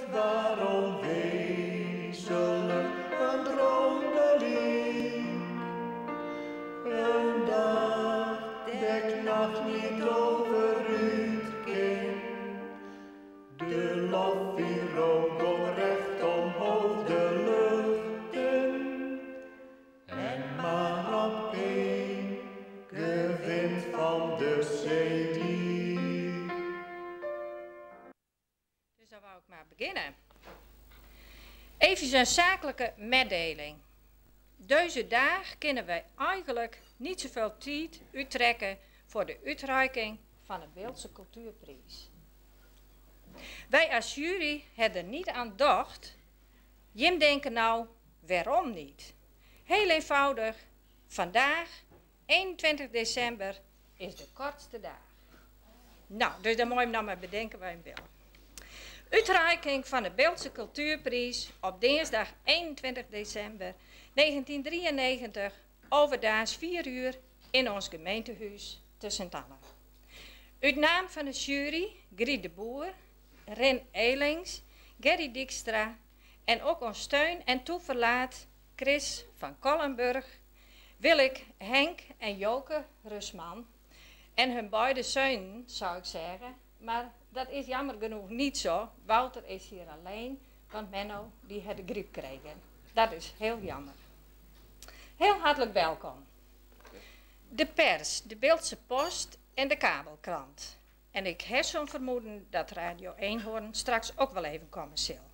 het waarom wezenlijk een droomdeling. Een dag dekt nacht niet over het kind. De loffie rook komt recht omhoog de lucht in. En maar op één gewind van de zee die. Dus dan wou ik maar beginnen. Even een zakelijke mededeling. Deze dag kunnen wij eigenlijk niet zoveel tijd uittrekken voor de uitreiking van de Beeldse Cultuurprijs. Wij als jury hebben er niet aan gedacht. Jim denken nou, waarom niet? Heel eenvoudig, vandaag, 21 december, is de kortste dag. Nou, dus dan moet je nou maar bedenken waar je hem wil. Uitreiking van de Beeldse Cultuurprijs op dinsdag 21 december 1993, overdaags 4 uur in ons gemeentehuis te Sint-Anna. Uit naam van de jury, Griet de Boer, Ren Elings, Gerry Dijkstra en ook ons steun en toeverlaat Chris van Kollenburg, wil ik Henk en Joke Rusman en hun beide zonen, zou ik zeggen, maar dat is jammer genoeg niet zo. Wouter is hier alleen, want Menno die had de griep gekregen. Dat is heel jammer. Heel hartelijk welkom. De pers, de Beeldse Post en de kabelkrant. En ik heb zo'n vermoeden dat Radio Eenhoorn straks ook wel even komen zal.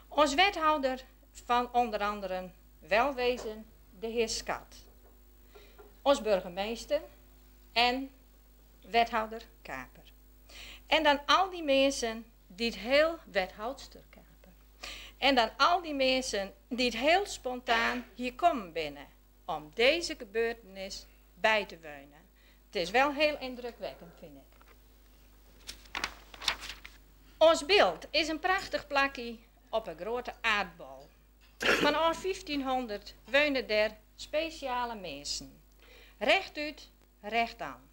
Ons wethouder van onder andere Welwezen, de heer Skat. Ons burgemeester en wethouder Kaper. En dan al die mensen die het heel wethoudster Kaper. En dan al die mensen die het heel spontaan hier komen binnen om deze gebeurtenis bij te wonen. Het is wel heel indrukwekkend, vind ik. Ons beeld is een prachtig plakje op een grote aardbol. Vanaf 1500 wonen er speciale mensen. Rechtuit, rechtaan.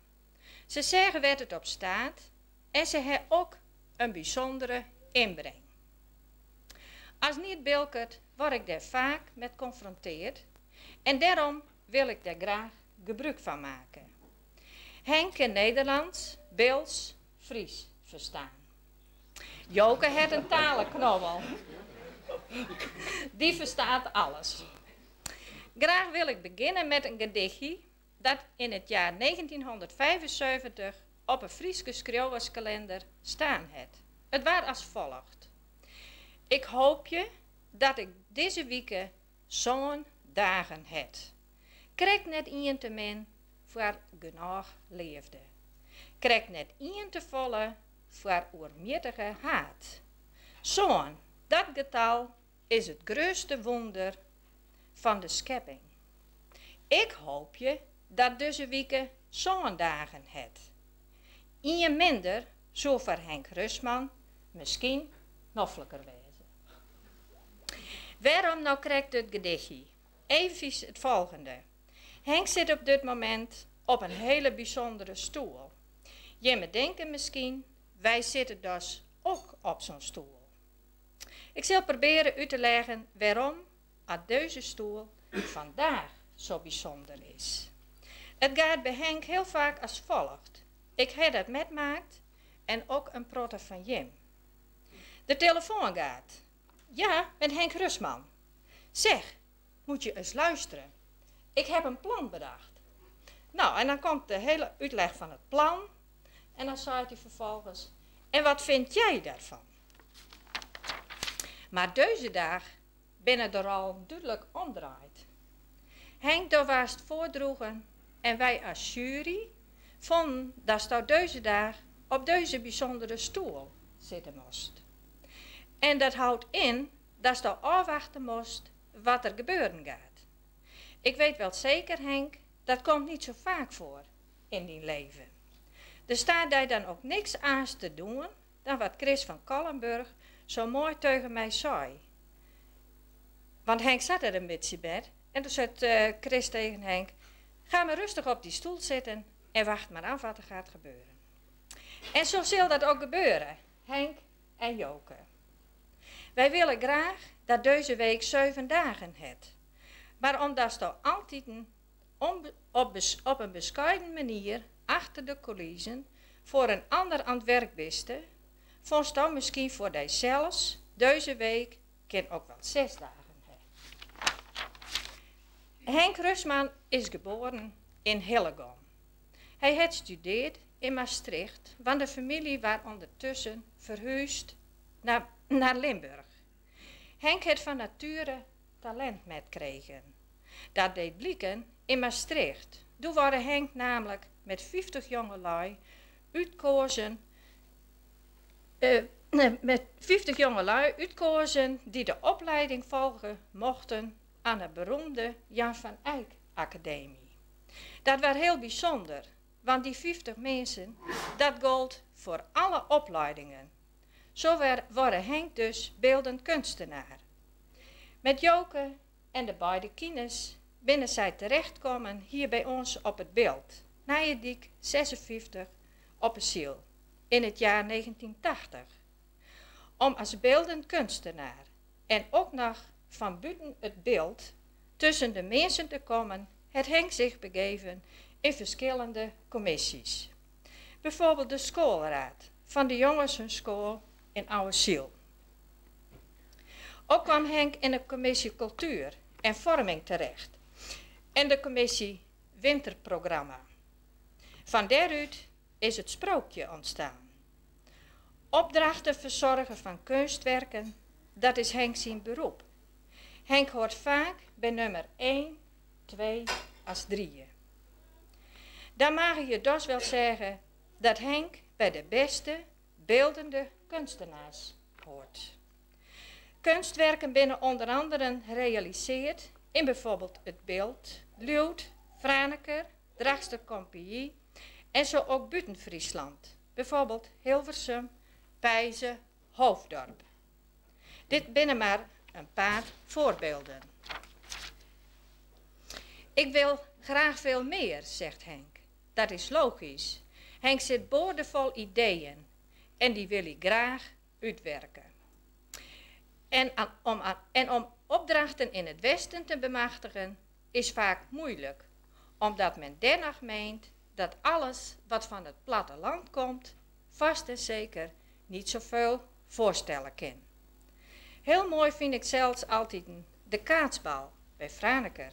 Ze zeggen waar het op staat en ze hebben ook een bijzondere inbreng. Als niet bilkert word ik daar vaak met confronteerd en daarom wil ik daar graag gebruik van maken. Henk in Nederlands, Beels, Fries verstaan. Joke heeft een talenknobbel. Die verstaat alles. Graag wil ik beginnen met een gedichtje dat in het jaar 1975 op een Frieske schrijverskalender staan heeft. Het was als volgt. Ik hoop je dat ik deze week zo'n dagen het. Krijg net ien te min voor genoeg leefde. Krijg net ien te volle voor oermietige haat. Zo'n, dat getal is het grootste wonder van de schepping. Ik hoop je dat deze week zo'n dagen het. Ien minder, zo voor Henk Rusman, misschien noffelijker wezen. Waarom nou krijgt het gedichtje? Even het volgende. Henk zit op dit moment op een hele bijzondere stoel. Je me denken misschien, wij zitten dus ook op zo'n stoel. Ik zal proberen u te leggen waarom deze stoel vandaag zo bijzonder is. Het gaat bij Henk heel vaak als volgt. Ik heb het metmaakt en ook een protte van Jim. De telefoon gaat. Ja, met Henk Rusman. Zeg, moet je eens luisteren. Ik heb een plan bedacht. Nou, en dan komt de hele uitleg van het plan. En dan zei hij vervolgens, en wat vind jij daarvan? Maar deze dag binnen er al duidelijk omdraaid. Henk daar was het voordroegen en wij als jury vonden dat je deze dag op deze bijzondere stoel zitten moest. En dat houdt in dat je afwachten moest wat er gebeuren gaat. Ik weet wel zeker, Henk, dat komt niet zo vaak voor in die leven. Er staat daar dan ook niks aan te doen dan wat Chris van Kollenburg zo mooi tegen mij zei. Want Henk zat er een beetje bed en toen zei Chris tegen Henk, ga maar rustig op die stoel zitten en wacht maar af wat er gaat gebeuren. En zo zal dat ook gebeuren, Henk en Joke. Wij willen graag dat deze week 7 dagen het. Maar omdat je altijd op een bescheiden manier achter de coulissen voor een ander aan het werk biste, vond je dan misschien voor jezelf deze week kan ook wel 6 dagen hebben. Henk Rusman is geboren in Hillegom. Hij had gestudeerd in Maastricht, want de familie was ondertussen verhuisd naar Limburg. Henk had van nature talent metkregen. Dat deed blijken in Maastricht. Toen waren Henk namelijk met 50 jongelui uitkozen, die de opleiding volgen mochten aan de beroemde Jan van Eyck Academie. Dat was heel bijzonder, want die 50 mensen, dat gold voor alle opleidingen. Zo worden Henk dus beeldend kunstenaar. Met Joke en de beide kines binnen zij terechtkomen hier bij ons op het beeld, Nijendijk 56 op een ziel, in het jaar 1980. Om als beeldend kunstenaar en ook nog van buiten het beeld tussen de mensen te komen, het Henk zich begeven in verschillende commissies. Bijvoorbeeld de schoolraad van de jongensschool in Ouwerziel. Ook kwam Henk in de commissie cultuur en vorming terecht en de commissie winterprogramma. Van daaruit is het sprookje ontstaan. Opdrachten verzorgen van kunstwerken, dat is Henk zijn beroep. Henk hoort vaak bij nummer 1, 2 als 3. Dan mag je dus wel zeggen dat Henk bij de beste beeldende kunstenaars hoort. Kunstwerken binnen onder andere gerealiseerd in bijvoorbeeld het beeld, Luut, Franeker, Drachtster Compagnie en zo ook buiten Friesland, bijvoorbeeld Hilversum, Pijzen, Hoofddorp. Dit binnen maar een paar voorbeelden. Ik wil graag veel meer, zegt Henk. Dat is logisch. Henk zit boordevol ideeën en die wil hij graag uitwerken. En om opdrachten in het Westen te bemachtigen is vaak moeilijk, omdat men dennoch meent dat alles wat van het platteland komt, vast en zeker niet zoveel voorstellen kan. Heel mooi vind ik zelfs altijd de kaatsbal bij Franeker.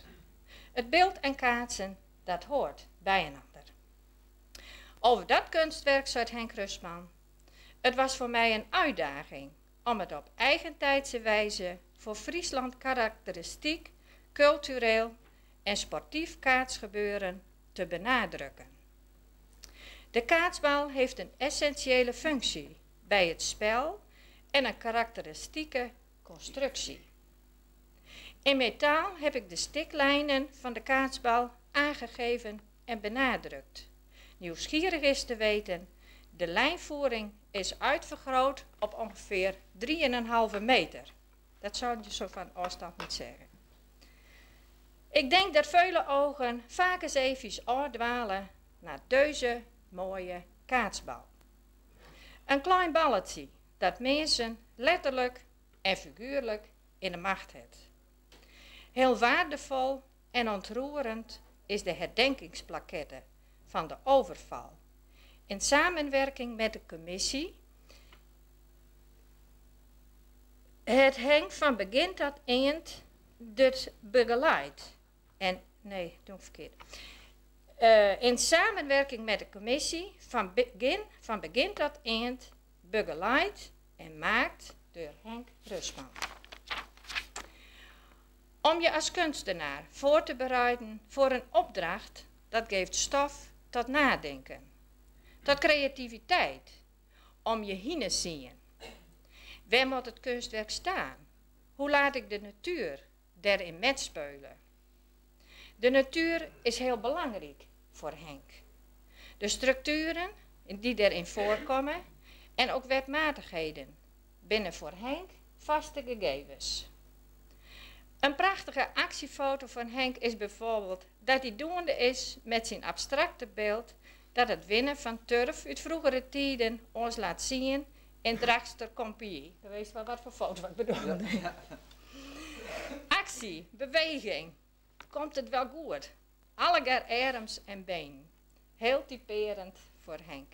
Het beeld en kaatsen, dat hoort bij een ander. Over dat kunstwerk zei Henk Rusman: het was voor mij een uitdaging om het op eigentijdse wijze voor Friesland karakteristiek, cultureel en sportief kaatsgebeuren te benadrukken. De kaatsbal heeft een essentiële functie bij het spel en een karakteristieke constructie. In metaal heb ik de stiklijnen van de kaatsbal aangegeven en benadrukt. Nieuwsgierig is te weten, de lijnvoering is uitvergroot op ongeveer 3,5 meter. Dat zou je zo van afstand niet zeggen. Ik denk dat vele ogen vaak eens even afdwalen naar deze mooie kaatsbal. Een klein balletje dat mensen letterlijk en figuurlijk in de macht heeft. Heel waardevol en ontroerend is de herdenkingsplaquette van de overval. In samenwerking met de commissie. Het Henk van begin tot eind dus begeleidt. In samenwerking met de commissie van begin tot eind begeleid en maakt door Henk Rusman. Om je als kunstenaar voor te bereiden voor een opdracht, dat geeft stof tot nadenken, tot creativiteit, om je heen te zien. Waar moet het kunstwerk staan? Hoe laat ik de natuur daarin metspelen? De natuur is heel belangrijk voor Henk. De structuren die erin voorkomen en ook wetmatigheden binnen voor Henk vaste gegevens. Een prachtige actiefoto van Henk is bijvoorbeeld dat hij doende is met zijn abstracte beeld dat het winnen van turf uit vroegere tijden ons laat zien in Drachtster Compagnie. Dan weet je wel wat voor foto ik bedoel. Ja. Actie, beweging. Komt het wel goed? Allegaar arms en been. Heel typerend voor Henk.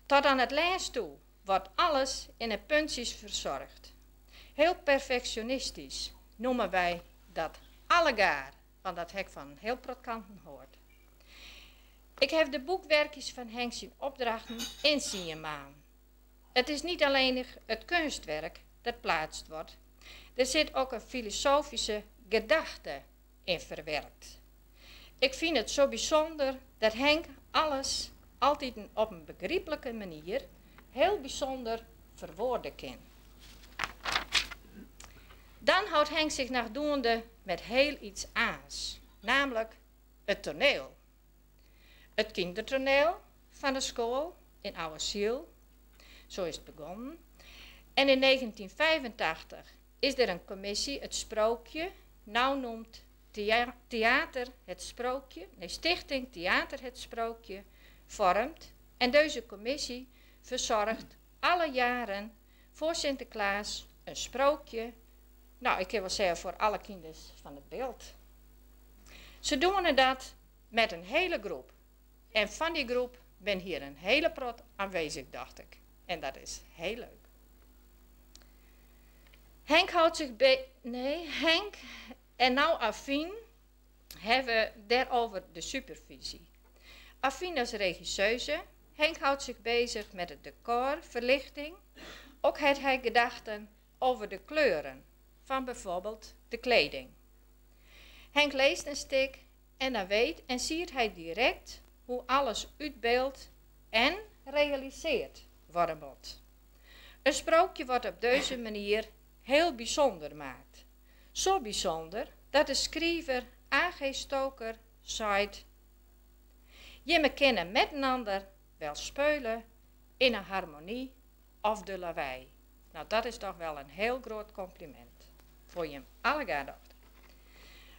Tot aan het laatst toe wordt alles in een puntjes verzorgd. Heel perfectionistisch noemen wij dat allegaar, want dat heb ik van heel protkanten hoort. Ik heb de boekwerkjes van Henk zijn opdrachten in zien maan. Het is niet alleen het kunstwerk dat plaatst wordt. Er zit ook een filosofische gedachte in verwerkt. Ik vind het zo bijzonder dat Henk alles altijd op een begrijpelijke manier heel bijzonder verwoorden kan. Dan houdt Henk zich nog doende met heel iets aans, namelijk het toneel. Het kindertoneel van de school in Ouwerziel, zo is het begonnen. En in 1985 is er een commissie, het Sprookje, nou noemt Theater het Sprookje, Stichting Theater het Sprookje, vormt. En deze commissie verzorgt alle jaren voor Sinterklaas een sprookje. Nou, ik kan wel zeggen voor alle kinderen van het beeld. Ze doen dat met een hele groep. En van die groep ben hier een hele prot aanwezig, dacht ik. En dat is heel leuk. Henk houdt zich Henk en nou Affien hebben daarover de supervisie. Affien is regisseuse. Henk houdt zich bezig met het decor, verlichting. Ook heeft hij gedachten over de kleuren van bijvoorbeeld de kleding. Henk leest een stuk en dan weet en ziet hij direct hoe alles uitbeeld en realiseerd worden moet. Een sprookje wordt op deze manier heel bijzonder gemaakt. Zo bijzonder dat de schrijver A.G. Stoker zei: je kunnen met een ander wel spelen in een harmonie of de lawaai. Nou, dat is toch wel een heel groot compliment voor je allegaar dochter.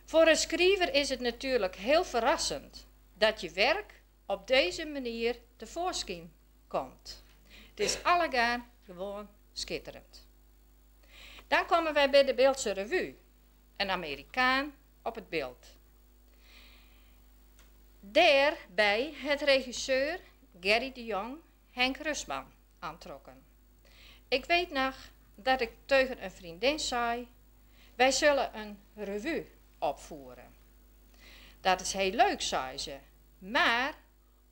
Voor een schrijver is het natuurlijk heel verrassend dat je werk op deze manier tevoorschijn komt. Het is allegaar gewoon schitterend. Dan komen wij bij de Beeldse Revue, een Amerikaan op het beeld. Daarbij het regisseur Gerry de Jong Henk Rustman aantrokken. Ik weet nog dat ik tegen een vriendin zei: wij zullen een revue opvoeren. Dat is heel leuk, zei ze, maar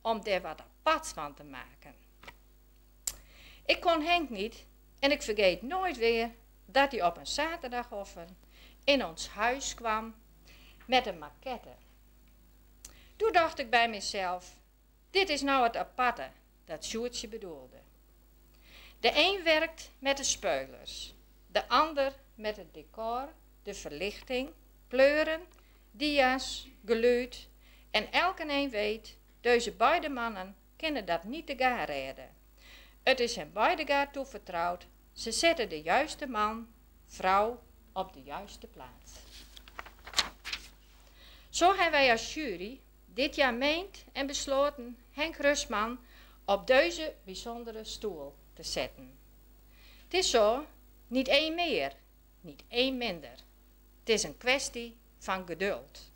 om daar wat aparts van te maken. Ik kon Henk niet en ik vergeet nooit weer dat hij op een zaterdagochtend in ons huis kwam met een maquette. Toen dacht ik bij mezelf: dit is nou het aparte dat Sjoerdje bedoelde. De een werkt met de speulers, de ander met het decor, de verlichting, kleuren, dia's, geluid. En elk en een weet, deze beide mannen kunnen dat niet te gaar redden. Het is hen beide gaar toevertrouwd, ze zetten de juiste man, vrouw op de juiste plaats. Zo hebben wij als jury dit jaar meend en besloten Henk Rustman op deze bijzondere stoel te zetten. Het is zo, niet één meer, niet één minder. Het is een kwestie van geduld.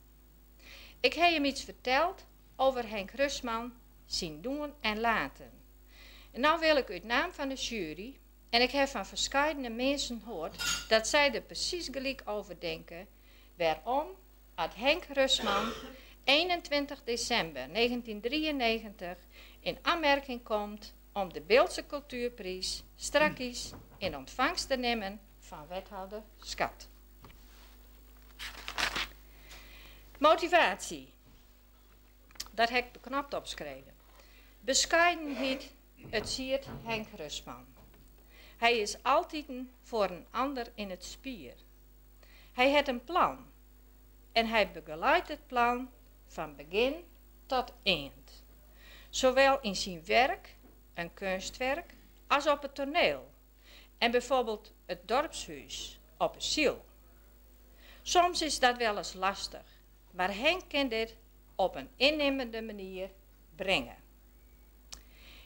Ik heb hem iets verteld over Henk Rustman, zien doen en laten. En nou wil ik uit naam van de jury, en ik heb van verschillende mensen gehoord dat zij er precies gelijk over denken, waarom had Henk Rustman 21 december 1993 in aanmerking komt om de Beeldse Cultuurprijs strakjes in ontvangst te nemen van wethouder Schat. Motivatie. Dat heb ik beknapt opgeschreven. Bescheidenheid, het ziet Henk Rustman. Hij is altijd voor een ander in het spier. Hij heeft een plan. En hij begeleidt het plan van begin tot eind. Zowel in zijn werk, een kunstwerk, als op het toneel. En bijvoorbeeld het dorpshuis op een ziel. Soms is dat wel eens lastig, maar Henk kan dit op een innemende manier brengen.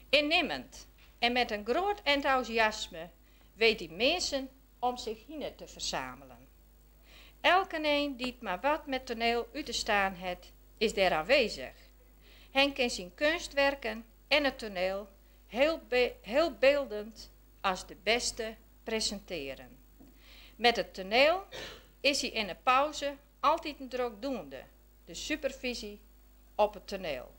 Innemend, En met een groot enthousiasme weet die mensen om zich heen te verzamelen. Elkeen die het maar wat met toneel uit te staan heeft, is daar aanwezig. Hij kan zijn kunstwerken en het toneel heel beeldend als de beste presenteren. Met het toneel is hij in de pauze altijd een drukdoende, de supervisie op het toneel.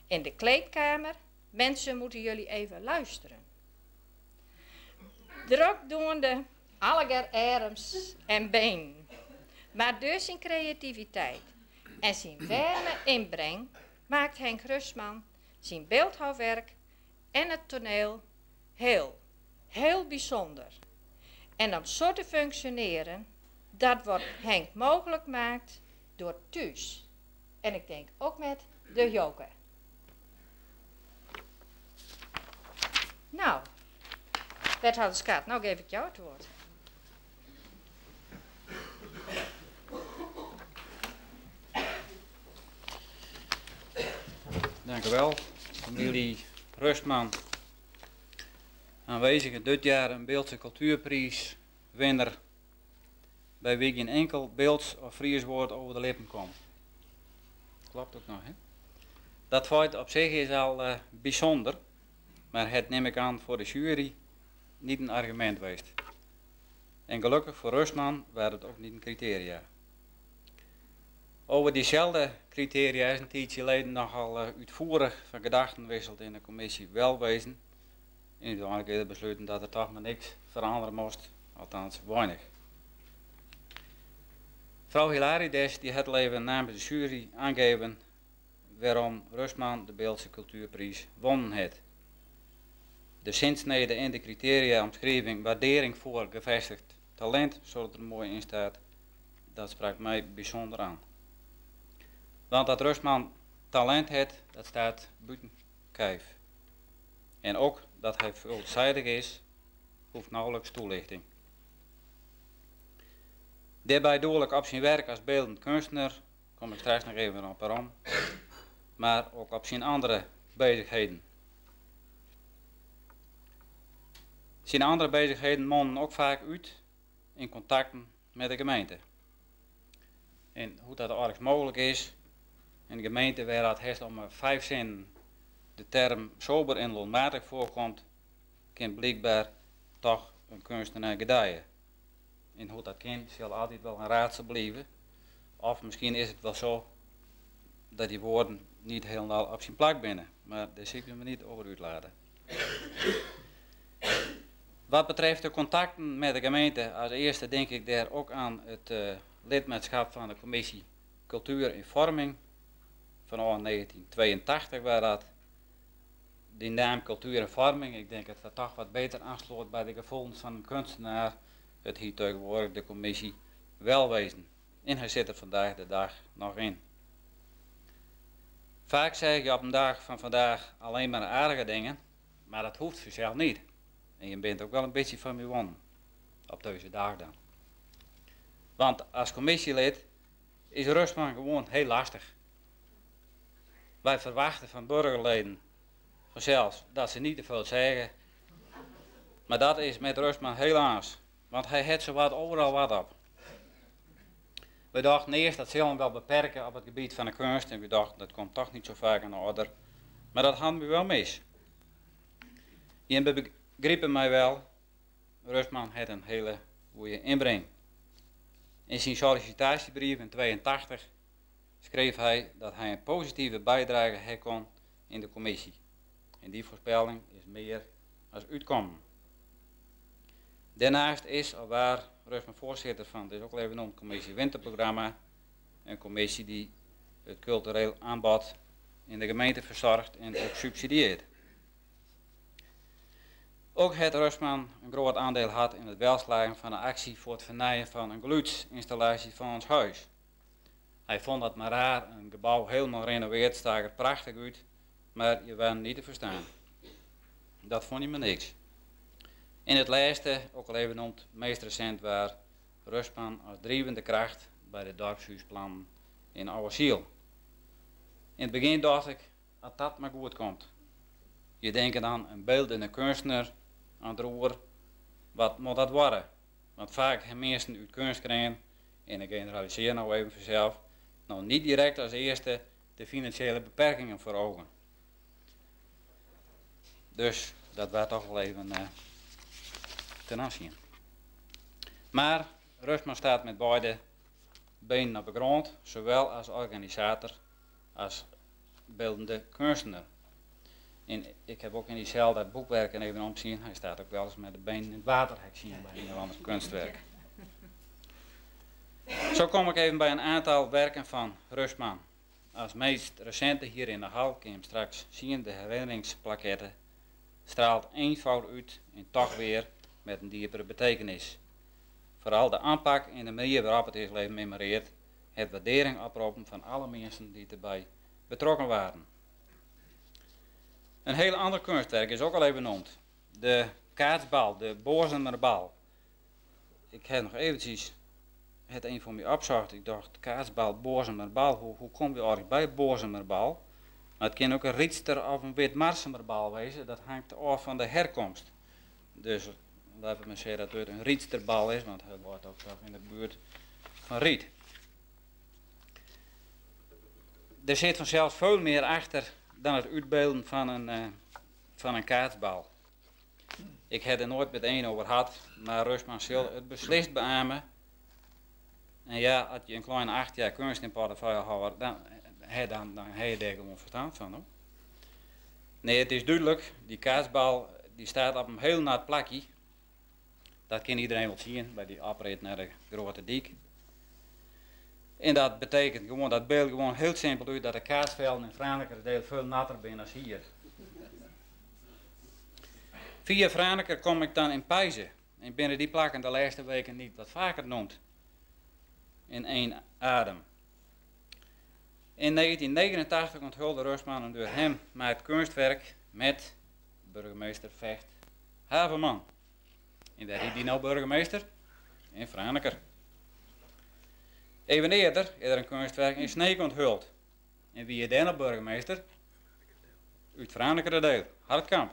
In de kleedkamer, mensen moeten jullie even luisteren. Drukdoende, allegaar arms en been, maar dus zijn creativiteit en zijn warme inbreng maakt Henk Rustman zijn beeldhouwwerk en het toneel heel bijzonder. En om zo te functioneren, dat wordt Henk mogelijk gemaakt door thuis. En ik denk ook met de joker. Nou, wethouder Skaat, nou geef ik jou het woord. Dank u wel, familie Rustman. Aanwezig dit jaar een Beeldse cultuurprijs winnaar bij wie geen enkel Beelds of Fries woord over de lippen komt. Klopt ook nog, hè? Dat feit op zich is al bijzonder, maar het neem ik aan voor de jury niet een argument geweest. En gelukkig voor Rustman werd het ook niet een criteria. Over diezelfde criteria is een tijdje geleden nogal uitvoerig van gedachten wisseld in de commissie Welwezen. En uiteindelijk is het besloten dat er toch maar niks veranderen moest, althans weinig. Mevrouw Hilarides die het even namens de jury aangeven waarom Rustman de Beeldse Cultuurprijs wonnen heeft. De zinsnede in de criteria omschrijving waardering voor gevestigd talent, zoals er mooi in staat, dat sprak mij bijzonder aan. Want dat Rustman talent heeft, dat staat buiten kijf. En ook dat hij veelzijdig is, hoeft nauwelijks toelichting. Daarbij doel ik op zijn werk als beeldend kunstenaar, kom ik straks nog even op waarom, maar ook op zijn andere bezigheden. Zijn andere bezigheden monden ook vaak uit in contacten met de gemeente. En hoe dat eigenlijk mogelijk is, in de gemeente waar het heeft om 5 zinnen de term sober en loonmatig voorkomt, kan blijkbaar toch een kunstenaar gedijen. En hoe dat kan, zal altijd wel een raadsel blijven. Of misschien is het wel zo dat die woorden niet helemaal op zijn plek binnen, maar daar zie ik me niet over uitlaten. Wat betreft de contacten met de gemeente, als eerste denk ik daar ook aan het lidmaatschap van de commissie Cultuur en Vorming van 1982 waar dat. Die naam Cultuur en Vorming, ik denk dat dat toch wat beter aansloot bij de gevoelens van een kunstenaar, het hier tegenwoordig de commissie Welwezen. En hij zit er vandaag de dag nog in. Vaak zeg je op een dag van vandaag alleen maar aardige dingen, maar dat hoeft vanzelf niet. En je bent ook wel een beetje van je wonnen, op deze dag dan. Want als commissielid is Rustman gewoon heel lastig. Wij verwachten van burgerleden vanzelfs dat ze niet te veel zeggen. Maar dat is met Rustman helaas, want hij heeft zowat overal wat op. We dachten eerst dat zullen we wel beperken op het gebied van de kunst en we dachten dat komt toch niet zo vaak aan de orde. Maar dat hadden we wel mis. Je begrepen mij wel, Rustman heeft een hele goede inbreng. In zijn sollicitatiebrief in 82 schreef hij dat hij een positieve bijdrage heeft kon in de commissie. En die voorspelling is meer als uitkomen. Daarnaast is alwaar Rustman voorzitter van, dit is ook al even genoemd, commissie Winterprogramma. Een commissie die het cultureel aanbod in de gemeente verzorgt en ook subsidieert. Ook heeft Rustman een groot aandeel gehad in het welslagen van een actie voor het vernijen van een geluidsinstallatie van ons huis. Hij vond dat maar raar, een gebouw helemaal renoveerd, zag er prachtig uit, maar je was niet te verstaan. Dat vond hij maar niks. In het laatste, ook al even genoemd, meest recent waar Rustman als drijvende kracht bij de dorpshuisplannen in Ouwerziel. In het begin dacht ik, dat dat maar goed komt. Je denkt dan een beeldende kunstenaar aan het roer. Wat moet dat worden? Want vaak hebben mensen uit kunst krijgen, en ik generaliseer nou even vanzelf, nou niet direct als eerste de financiële beperkingen voor ogen. Dus dat werd toch wel even ten aanzien. Maar Rustman staat met beide benen op de grond, zowel als organisator als beeldende kunstenaar. En ik heb ook in diezelfde boekwerken even omzien, hij staat ook wel eens met de benen in het water, heb ik zien bij een of ander kunstwerk. Zo kom ik even bij een aantal werken van Rustman. Als meest recente hier in de hal, kun je hem straks zien, de herinneringsplaketten, straalt eenvoud uit en toch weer met een diepere betekenis. Vooral de aanpak en de manier waarop het is leven memoreert, het waardering oproepen van alle mensen die erbij betrokken waren. Een heel ander kunstwerk is ook al even genoemd. De kaatsbal, de Boorzemerbal. Ik heb nog eventjes het een voor me opzocht. Ik dacht, kaatsbal, Boorzemerbal, hoe kom je eigenlijk bij Boorzemerbal? Maar het kan ook een rietster of een witmarsemerbal wezen, dat hangt af van de herkomst. Dus laten we maar zeggen dat het een rietsterbal is, want hij wordt ook toch in de buurt van riet. Er zit vanzelf veel meer achter dan het uitbeelden van een kaatsbal. Ik heb er nooit met één over gehad, maar Rustman zal het beslist beamen. En ja, als je een kleine 8 jaar kunst in portefeuille houdt, dan heb je daar gewoon verstand van. Hoor. Nee, het is duidelijk, die kaatsbal die staat op een heel nat plakje. Dat kan iedereen wel zien bij die oprit naar de grote dik. En dat betekent gewoon, dat beeld gewoon heel simpel uit dat de kaasvelden in Franeker deel veel natter zijn als hier. Via Franeker kom ik dan in Pijzen. En binnen die plakken de laatste weken niet wat vaker noemt. In één adem. In 1989 onthulde Rustman een door hem maakt kunstwerk met burgemeester Vecht Haverman. En waar is die nou burgemeester? In Franeker. Even eerder is er een kunstwerk in Sneek onthuld. En wie is daar nou burgemeester? Uit Franeker deel, Hartkamp.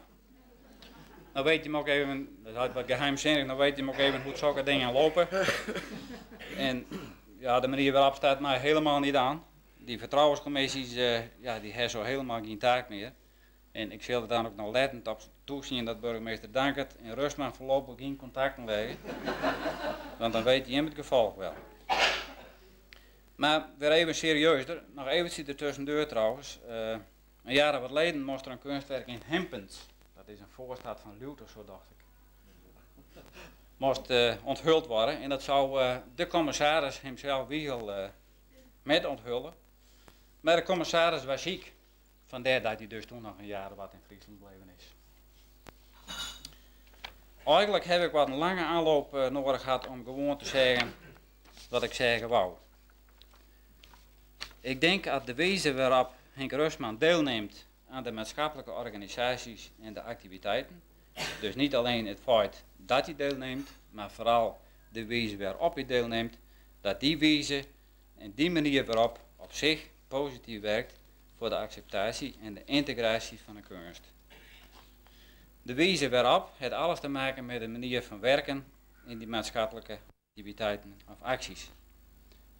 Nou weet je hem ook even, dat is wat geheimzinnig, nou weet je hem ook even hoe zulke dingen lopen. En ja, de manier waarop staat mij helemaal niet aan. Die vertrouwenscommissies, ja, die hebben zo helemaal geen taak meer. En ik zal er dan ook nog lettend op toezien dat burgemeester Dankert en Rustman voorlopig geen contacten leggen. Want dan weet je hem het gevolg wel. Maar weer even serieuzer, nog eventjes ertussendoor trouwens. Een jaar wat geleden moest er een kunstwerk in Hempens, dat is een voorstad van Luut of zo dacht ik, moest onthuld worden. En dat zou de commissaris hemzelf Wiegel met onthullen. Maar de commissaris was ziek, vandaar dat hij dus toen nog een jaar wat in Friesland gebleven is. Eigenlijk heb ik wat een lange aanloop nodig gehad om gewoon te zeggen wat ik zeggen wou. Ik denk dat de wijze waarop Henk Rustman deelneemt aan de maatschappelijke organisaties en de activiteiten, dus niet alleen het feit dat hij deelneemt, maar vooral de wijze waarop hij deelneemt, dat die wijze en die manier waarop op zich positief werkt voor de acceptatie en de integratie van de kunst. De wijze waarop heeft alles te maken met de manier van werken in die maatschappelijke activiteiten of acties.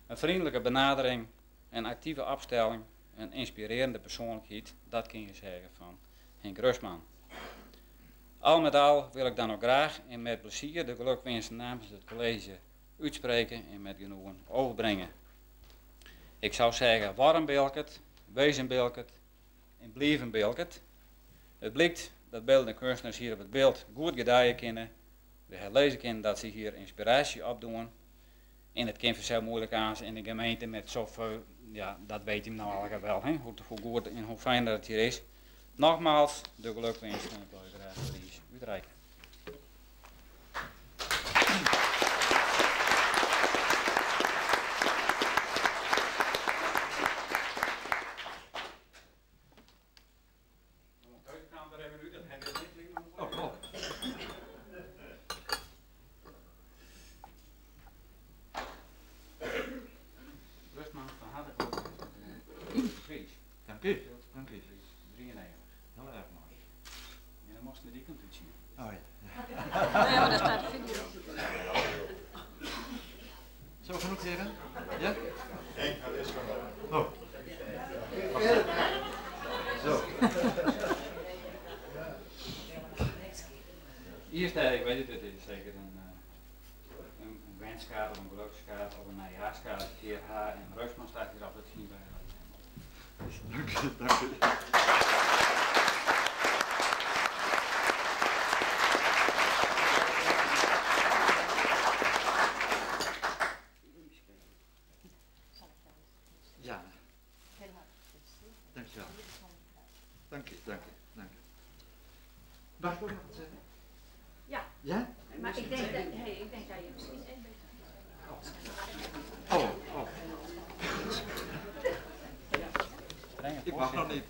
Een vriendelijke benadering, een actieve opstelling, een inspirerende persoonlijkheid, dat kun je zeggen van Henk Rustman. Al met al wil ik dan ook graag en met plezier de gelukwensen namens het college uitspreken en met genoegen overbrengen. Ik zou zeggen, warm bilket, wezen bilket en blijven bilket. Het blijkt dat beeldende kunstenaars hier op het beeld goed gedaaien kunnen. We hebben lezen kunnen dat ze hier inspiratie opdoen. En het kind vanzelf moeilijk aan in de gemeente met zoveel, ja, dat weet hij nou eigenlijk wel, hè? Hoe goed en hoe fijn dat het hier is. Nogmaals, de gelukwensen en ik wil je graag voor die uitreiken. Dank u. Dank u. 93. Heel erg mooi. Zo genoeg, heren? Ja? Oh. Zo. Eerst, ik weet het, het is zeker een wenskaart of een gelukskaart of een najaarskaart. Heer H. en Reusman staat hier altijd zien bij. Dank u, dank u. Ja. Dank je wel. Dank je, dank je, dank je. Mag ik ook nog wat zeggen? Ja. Ja? Maar ik denk dat je misschien een beetje... Oh, oh. Ik mag nog niet.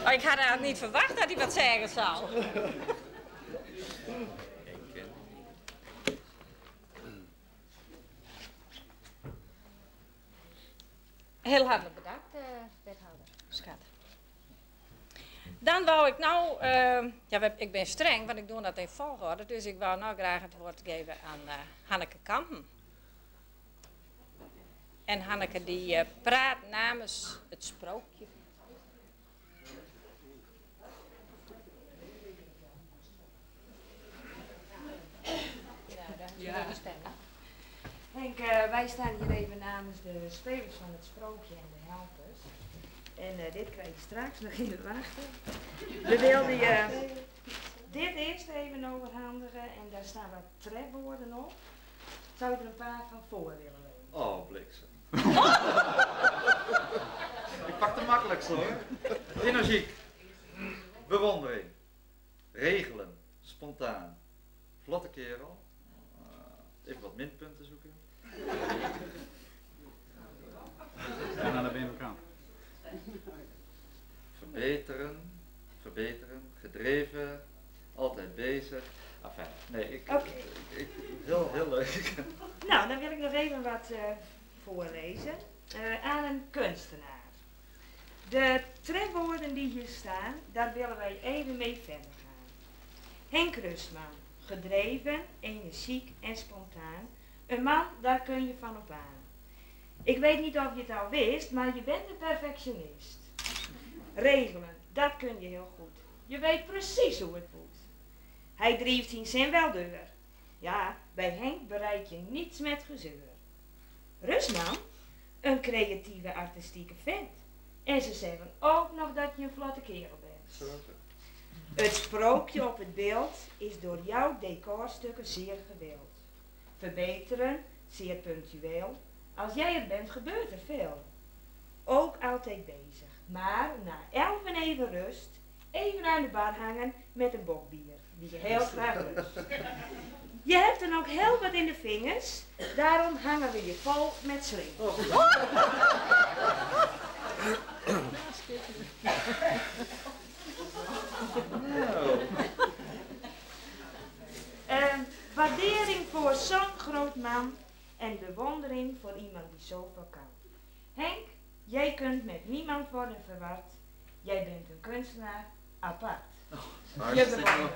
Oh, ik had eigenlijk niet verwacht dat hij wat zeggen zou. Heel hartelijk bedankt, wethouder Schat. Dan wou ik nou, ik ben streng, want ik doe dat in volgorde, dus ik wou nou graag het woord geven aan Hanneke Kampen. En Hanneke die praat namens het sprookje. Ja, de stem. Henk, wij staan hier even namens de spelers van het sprookje en de helpers. En dit krijg je straks nog in de wachten. We wilden je dit eerst even overhandigen en daar staan wat trefwoorden op. Zou je er een paar van voor willen lezen? Oh, bliksem. Ik pak de makkelijkste hoor. Energiek. Bewondering. Regelen. Spontaan. Vlotte kerel. Even wat minpunten zoeken. En aan de binnenkant. Verbeteren. Verbeteren. Gedreven. Altijd bezig. Enfin, nee, heel leuk. Nou, dan wil ik nog even wat voorlezen. Aan een kunstenaar. De trefwoorden die hier staan, daar willen wij even mee verder gaan. Henk Rustman. Gedreven, energiek en spontaan. Een man, daar kun je van op aan. Ik weet niet of je het al wist, maar je bent een perfectionist. Regelen, dat kun je heel goed. Je weet precies hoe het moet. Hij drijft zijn zin wel deur. Ja, bij Henk bereik je niets met gezeur. Rustman, een creatieve artistieke vent. En ze zeggen ook nog dat je een vlotte kerel bent. Het sprookje op het beeld is door jouw decorstukken zeer gewild. Verbeteren, zeer punctueel. Als jij er bent, gebeurt er veel. Ook altijd bezig. Maar na 11 even rust, even aan de bar hangen met een bok bier, die je heel graag lust. Je hebt dan ook heel wat in de vingers, daarom hangen we je vol met slingers. Waardering voor zo'n groot man en bewondering voor iemand die zoveel kan. Henk, jij kunt met niemand worden verward. Jij bent een kunstenaar apart. Je bewondering.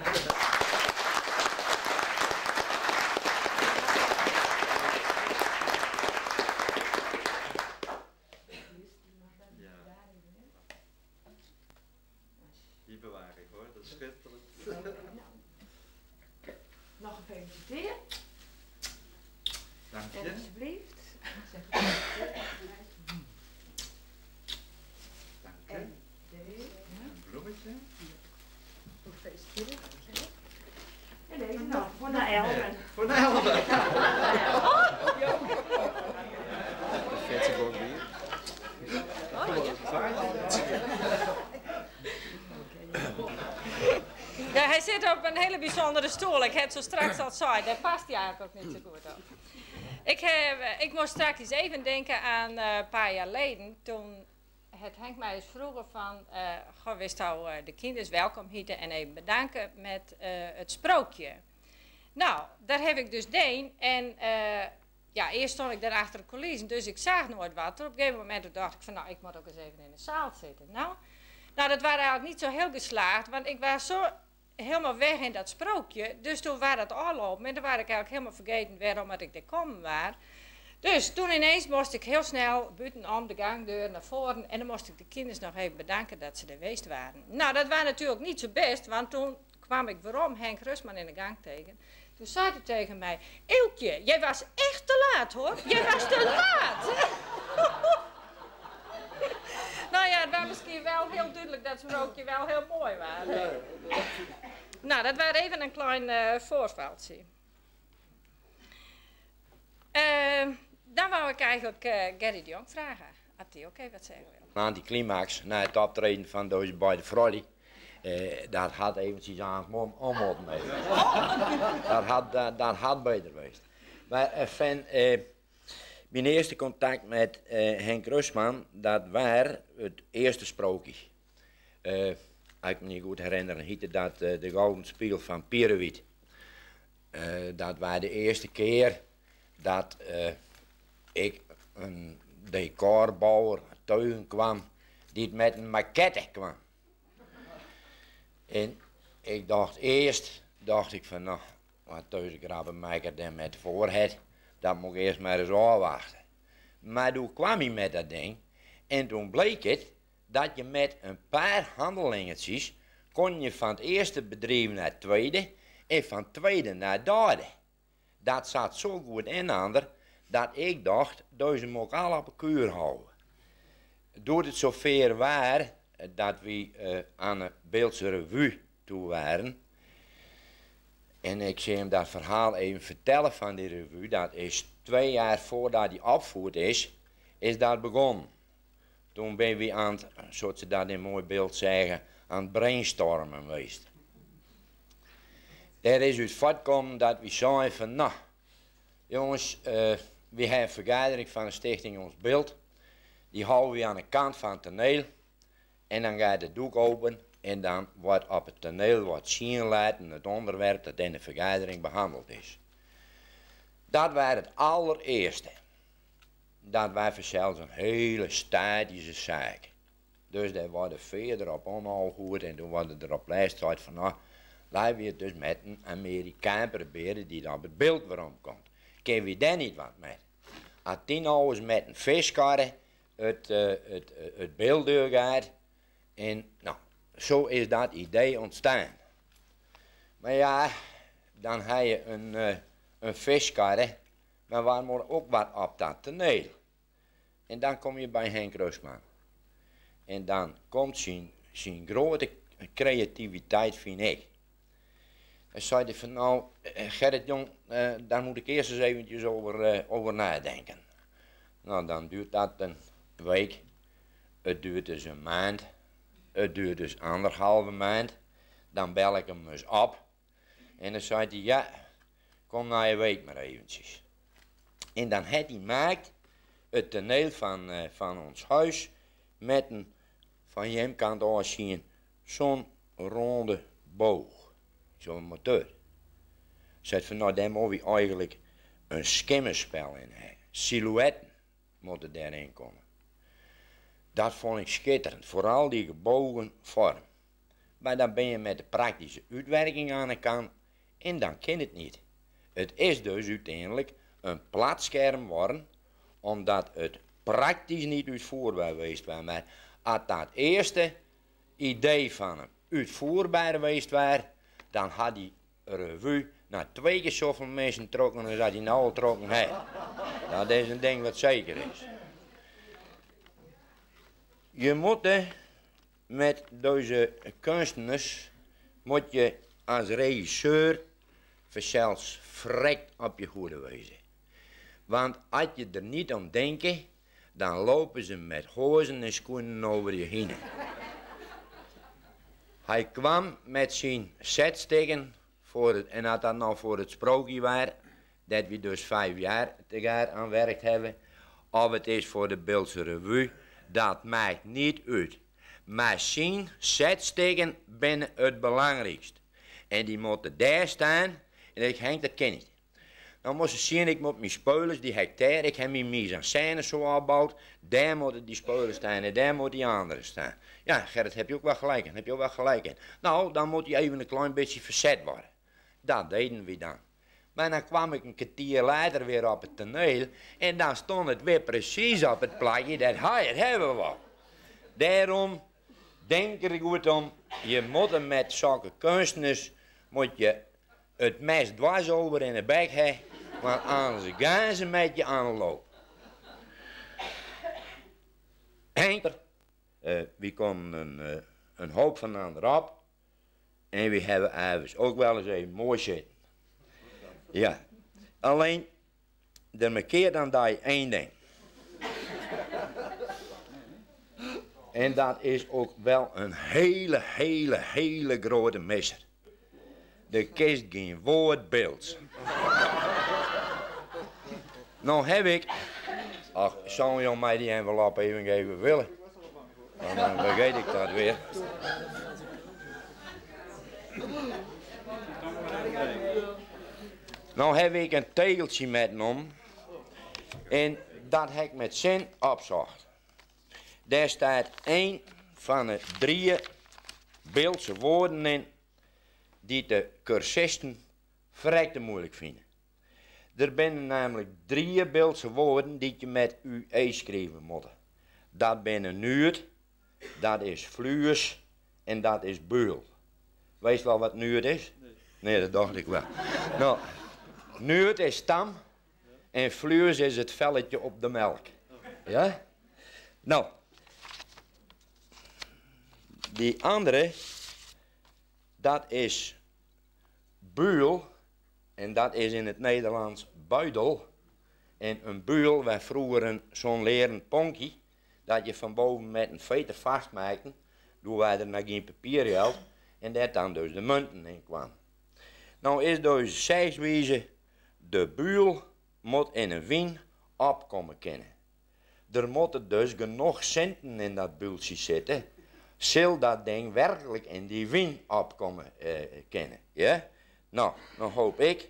Die bewaar ik hoor, dat is schitterend. Nog gefeliciteerd. Dank En je. alsjeblieft. Dank je. En deze. Een bloemetje. En deze nog voor naar Elven. Voor de helft. Ja, hij zit op een hele bijzondere stoel. Ik heb het zo straks al zei. Daar past hij eigenlijk ook niet zo goed op. Ik moest straks eens even denken aan een paar jaar geleden. Toen het Henk mij eens vroegen van... Goh, wist nou de kinders welkom heten en even bedanken met het sprookje. Nou, daar heb ik dus deen. En ja, eerst stond ik daar achter de coulissen, dus ik zag nooit wat. Op een gegeven moment dacht ik van, nou, ik moet ook eens even in de zaal zitten. Nou, dat waren eigenlijk niet zo heel geslaagd, want ik was zo helemaal weg in dat sprookje. Dus toen was het afgelopen en toen was ik eigenlijk helemaal vergeten waarom ik er komen was. Dus toen ineens moest ik heel snel buitenom de gangdeur naar voren en dan moest ik de kinderen nog even bedanken dat ze er geweest waren. Nou, dat was natuurlijk niet zo best, want toen kwam ik waarom Henk Rustman in de gang tegen. Toen zei hij tegen mij, Eeltje, jij was echt te laat hoor, jij was te laat. Nou ja, het was misschien wel heel duidelijk dat sprookje wel heel mooi was. Nou, dat was even een klein voorvaltje. Dan wou ik eigenlijk Gerry de Jong vragen. Had hij ook even wat zeggen wil? Aan die climax, na het optreden van deze beide vrouwen, dat had eventjes aan omhouden mee. Dat had beter geweest. Maar mijn eerste contact met Henk Rustman, dat was het eerste sprookje. Als ik me niet goed herinner, heette dat de Gouden Spiegel van Pierrewiet. Dat was de eerste keer dat ik een decorbouwer tegen kwam die met een maquette kwam. En ik dacht eerst, van nou, wat deze grappenmaker dan met voorhet, dat moet ik eerst maar eens afwachten. Maar toen kwam hij met dat ding en toen bleek het dat je met een paar handelingetjes kon je van het eerste bedrijf naar het tweede en van het tweede naar het derde. Dat zat zo goed in ander dat ik dacht, deze moet ik al op een kuur houden. Doordat het zover was dat we aan de Beeldse Revue toe waren. En ik zie hem dat verhaal even vertellen van die revue. Dat is 2 jaar voordat die opgevoerd is dat begonnen. Toen ben we aan het, zoals ze dat in een mooi beeld zeggen, aan het brainstormen geweest. Daar is uit voortgekomen dat we zeiden van, nou, jongens, we hebben een vergadering van de stichting Ons Beeld. Die houden we aan de kant van het toneel. En dan gaat de doek open en dan wordt op het toneel zien laten het onderwerp dat in de vergadering behandeld is. Dat was het allereerste. Dat was zelfs een hele statische zaak. Dus daar worden verder op ongehoord en toen worden er op lijst gezegd van nou, laten we het dus met een Amerikaan proberen die dan op het beeld waarom komt. Kunnen we daar niet wat mee? Als die nou eens met een viskarre het beeld doorgaat en nou, zo is dat idee ontstaan. Maar ja, dan heb je een viskarre, maar waar moet ook wat op dat toneel. En dan kom je bij Henk Rustman. En dan komt zijn grote creativiteit, vind ik. En zei hij van nou, Gerrit Jong, daar moet ik eerst eens eventjes over nadenken. Nou, dan duurt dat een week. Het duurt dus een maand. Het duurt dus 1,5 maand. Dan bel ik hem eens op. En dan zei hij, ja, kom na een week maar eventjes. En dan had hij maakt het toneel van ons huis met een, van je kant af zien, zo'n ronde boog. Zo'n motor. Zei van nou, daar moet we eigenlijk een skimmenspel in hebben. Silhouetten moeten daarin komen. Dat vond ik schitterend, vooral die gebogen vorm. Maar dan ben je met de praktische uitwerking aan de kant en dan kan het niet. Het is dus uiteindelijk een platscherm worden, omdat het praktisch niet uitvoerbaar geweest was. Maar als dat eerste idee van hem uitvoerbaar geweest was, dan had die revue naar 2 keer zoveel mensen trokken als dat hij nou al trokken heeft. Dat is een ding wat zeker is. Je moet met deze kunstenaars, moet je als regisseur zelfs vrekt op je hoede wezen. Want als je er niet aan denkt, dan lopen ze met hozen en schoenen over je heen. Hij kwam met zijn setstikken, en had dat nou voor het sprookje was, dat we dus 5 jaar tegemoet aan werkt hebben, of het is voor de Beeldse Revue, dat maakt niet uit. Maar zijn setstikken zijn het belangrijkst. En die moeten daar staan, en ik denk dat ken niet. Dan moest ze zien, ik moet mijn spelers, die hectare, ik heb mijn mise en scène zo opgebouwd. Daar moeten die spelers staan en daar moeten die anderen staan. Ja, Gerrit, heb je ook wel gelijk in, heb je ook wel gelijk in. Nou, dan moet je even een klein beetje verzet worden. Dat deden we dan. Maar dan kwam ik een kwartier later weer op het toneel en dan stond het weer precies op het plakje dat hij het hebben wou. Daarom denk er goed om, je moet met zulke kunstenaars, moet je het mes dwars over in de bek hebben, want anders gaan ze met je aanlopen. Henker, we komen een hoop van anderen op en we hebben even ook wel eens even mooi zitten. Ja, alleen, er markeert dan dat je één ding. En dat is ook wel een hele grote misser. Er kiest geen woord beeld. Nou heb ik, ach, zou je mij die envelop even geven willen? Dan vergeet ik dat weer. Nou heb ik een tegeltje metgenomen en dat heb ik met zin opzocht. Daar staat 1 van de 3 Beeldse woorden in die de cursisten verrekte moeilijk vinden. Er zijn namelijk 3 Beeldse woorden die je met UE schrijven moet. Dat zijn nuurt, dat is fluurs en dat is beul. Weet je wel wat nuurt is? Nee, dat dacht ik wel. Nou, nuurt is stam en fluurs is het velletje op de melk. Ja? Nou, die andere, dat is buul en dat is in het Nederlands buidel. En een buul was vroeger zo'n leren ponkje dat je van boven met een vete vastmaakte. Toen wij er nog geen papier geld en dat dan dus de munten in kwam. Nou is deze zegswijze, de buul moet in een wien opkomen kennen. Er moeten dus genoeg centen in dat buultje zitten, zal dat ding werkelijk in die wien opkomen kennen. Ja? Nou, dan hoop ik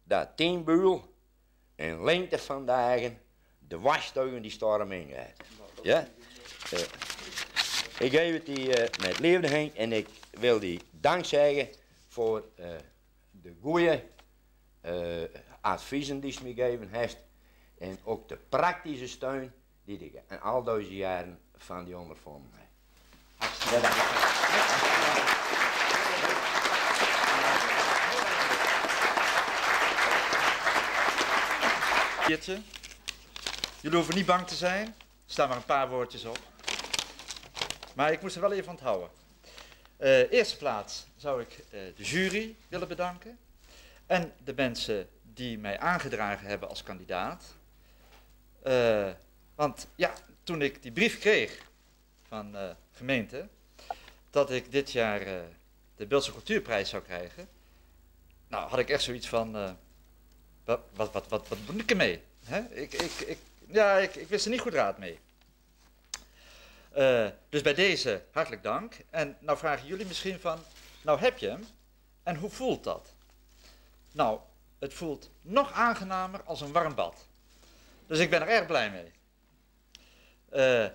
dat 10 buul in lengte van dagen de wasstuigen die storm ingaat. Ja? Ik geef het die met liefde Henk en ik wil die dank zeggen voor de goede adviezen die ze me gegeven heeft en ook de praktische steun die ik in al deze jaren van die ondervonden heb. Hartstikke dank. Jullie hoeven niet bang te zijn, er staan maar een paar woordjes op. Maar ik moest er wel even onthouden. Eerste plaats zou ik de jury willen bedanken. En de mensen die mij aangedragen hebben als kandidaat. Want ja, toen ik die brief kreeg van de gemeente, dat ik dit jaar de Beeldse Cultuurprijs zou krijgen. Nou, had ik echt zoiets van, wat moet ik ermee? Hè? Ik wist er niet goed raad mee. Dus bij deze hartelijk dank. En nou vragen jullie misschien van, nou heb je hem en hoe voelt dat? Nou, het voelt nog aangenamer als een warm bad. Dus ik ben er erg blij mee.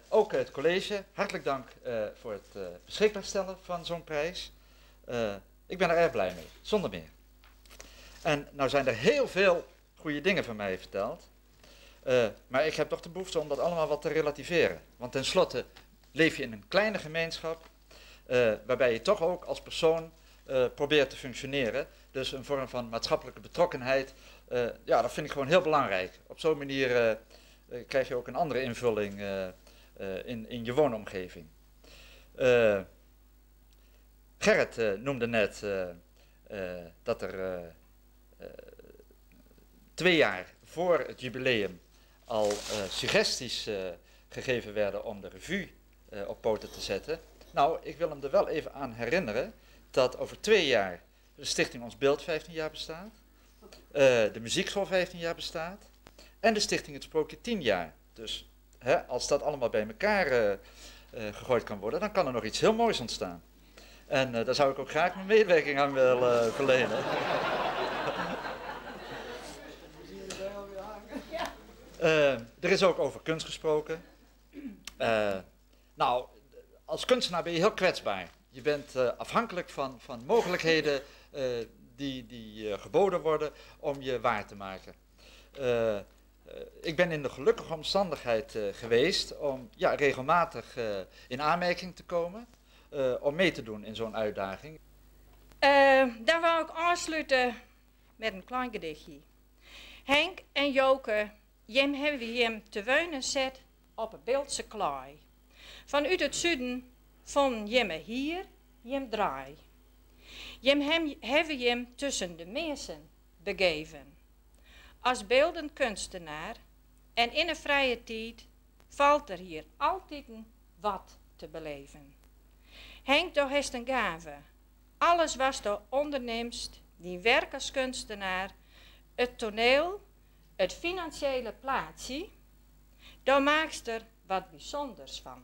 Ook het college, hartelijk dank voor het beschikbaar stellen van zo'n prijs. Ik ben er erg blij mee, zonder meer. En nou zijn er heel veel goede dingen van mij verteld. Maar ik heb toch de behoefte om dat allemaal wat te relativeren. Want tenslotte leef je in een kleine gemeenschap, waarbij je toch ook als persoon probeert te functioneren. Dus een vorm van maatschappelijke betrokkenheid, ja, dat vind ik gewoon heel belangrijk. Op zo'n manier krijg je ook een andere invulling in je woonomgeving. Gerrit noemde net dat er 2 jaar voor het jubileum al suggesties gegeven werden om de revue op poten te zetten. Nou, ik wil hem er wel even aan herinneren dat over 2 jaar de Stichting Ons Beeld 15 jaar bestaat, de muziekschool 15 jaar bestaat en de Stichting Het Sprookje 10 jaar. Dus als dat allemaal bij elkaar gegooid kan worden, dan kan er nog iets heel moois ontstaan. En daar zou ik ook graag mijn medewerking aan willen verlenen. Er is ook over kunst gesproken. Nou, als kunstenaar ben je heel kwetsbaar. Je bent afhankelijk van mogelijkheden die geboden worden om je waar te maken. Ik ben in de gelukkige omstandigheid geweest om regelmatig in aanmerking te komen, om mee te doen in zo'n uitdaging. Dan wou ik afsluiten met een klein gedichtje. Henk en Joke, jem hebben we hem te weunen zet op een Beeldse klei. Vanuit het zuiden van jemme hier, jem draai. Jem hebben hem tussen de mensen begeven. Als beeldend kunstenaar en in een vrije tijd valt er hier altijd wat te beleven. Henk, door heeft een gave. Alles was door ondernemst, die werk als kunstenaar, het toneel, het financiële plaatsje, daar maakst er wat bijzonders van.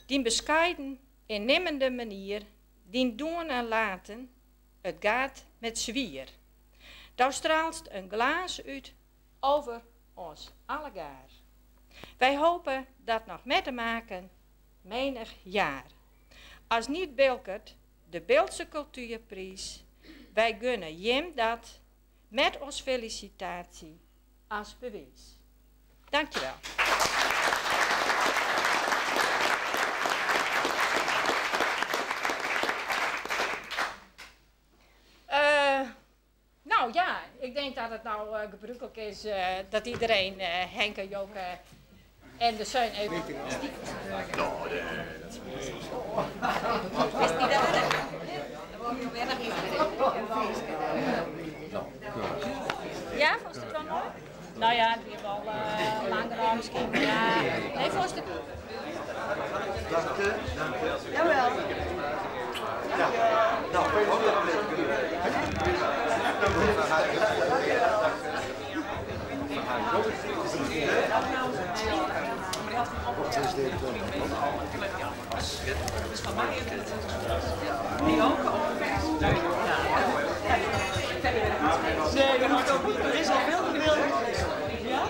Die bescheiden, innemende manier, die doen en laten, het gaat met zwier. Daar straalt een glaas uit over ons allegaar. Wij hopen dat nog met te maken, menig jaar. Als niet Bilkert, de Beeldse Cultuurprijs, wij gunnen Jim dat met ons felicitatie als bewijs. Dankjewel. Nou ja, ik denk dat het nou gebruikelijk is dat iedereen Henk en Joke en de Zeun even... Is die daar? Ja, vond je het wel mooi? Nou ja, die hebben al langer misschien. Ja, nee, vond je het... Dank je. Jawel. Ja, nou, er is al veel gewild. Ja?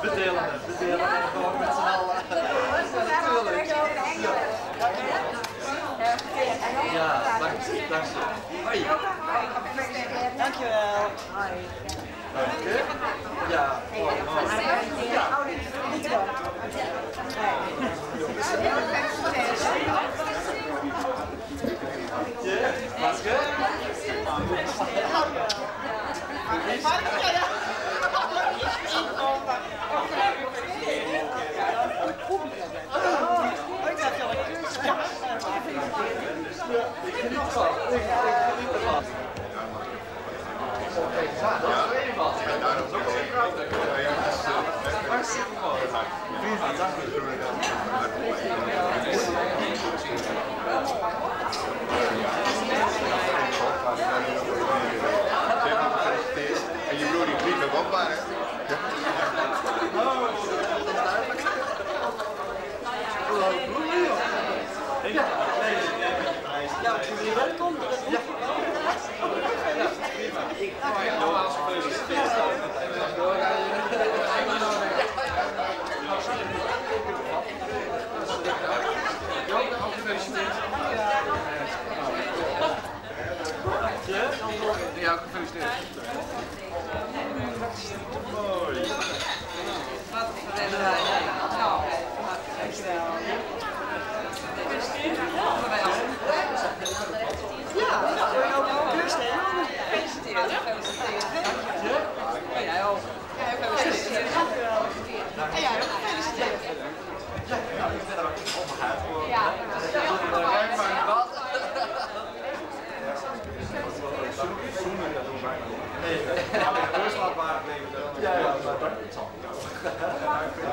We delen het gewoon met z'n allen. Ja, dank je. Hoi. Dankjewel. Hoi. Dank je. Ja, mooi. Prima, dank u. En je broer die vliegt nog op, maar Ja, welkom. ja, gefeliciteerd. Mooi.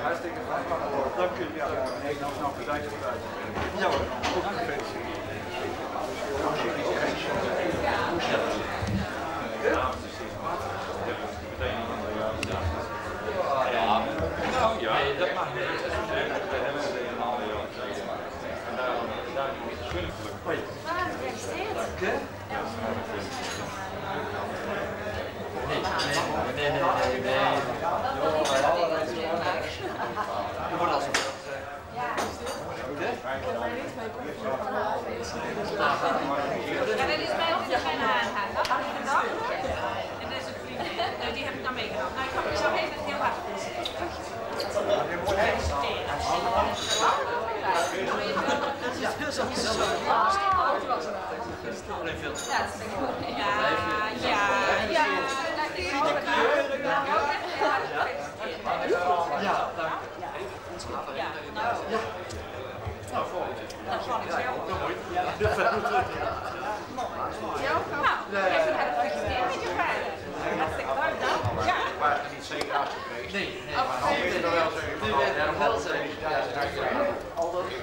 Hartstikke fijn. Dank u. Ja, nou, bedankt voor het uit. Ja hoor, ook gefeliciteerd. Nou ja, dat mag niet. dat is mij ook geen aanhang. Dat had ik gedacht. En dat is een vriendin. Die heb ik dan meegenomen. Nou, ik zou even heel hard Niet zeker afgekregen. Nee, wel zeggen.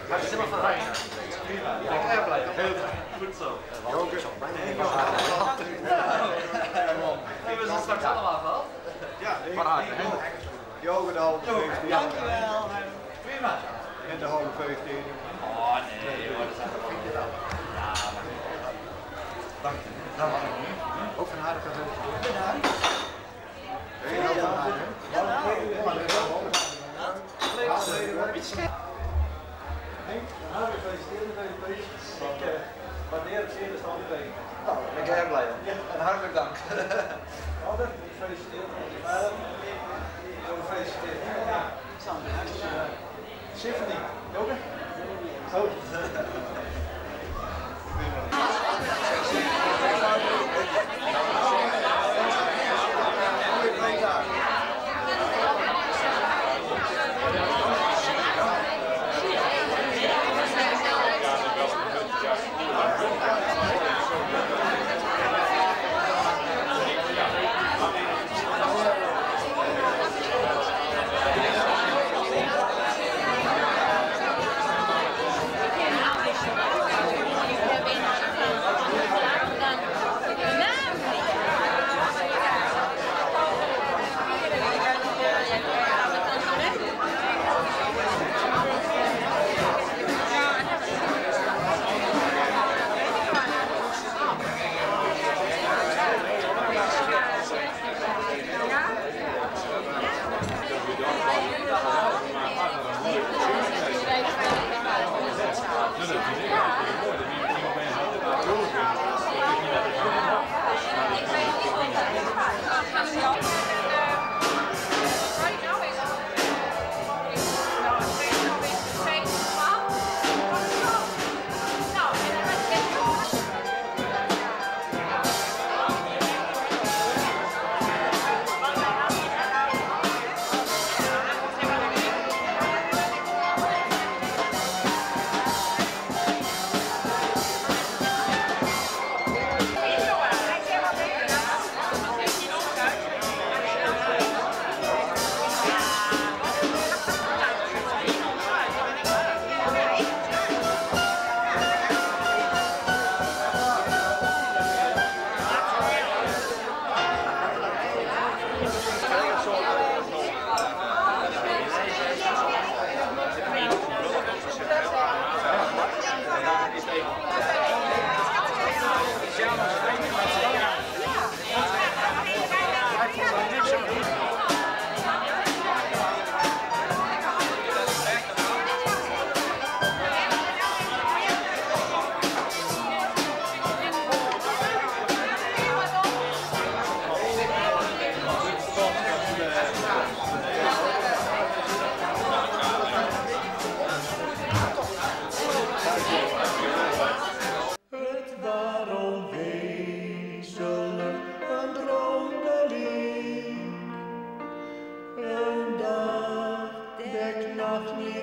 Het is helemaal van Rijn. Prima. Ik ben erg blij. Heel goed zo. We zijn straks allemaal gehad. Ja, van harte. Jogen de halve 15. Dankjewel. Prima. En de halve 15. Oh nee, hoor. Dank je. Dank je. Ook van harte gefeliciteerd. Bedankt. Heel van harte. Ik waardeer het zeer de stand tegen. Nou, daar ben ik erg blij om. En hartelijk dank. Ouder, gefeliciteerd. Gefeliciteerd. Symphony. Joke? Goed. Een dag, dek nacht niet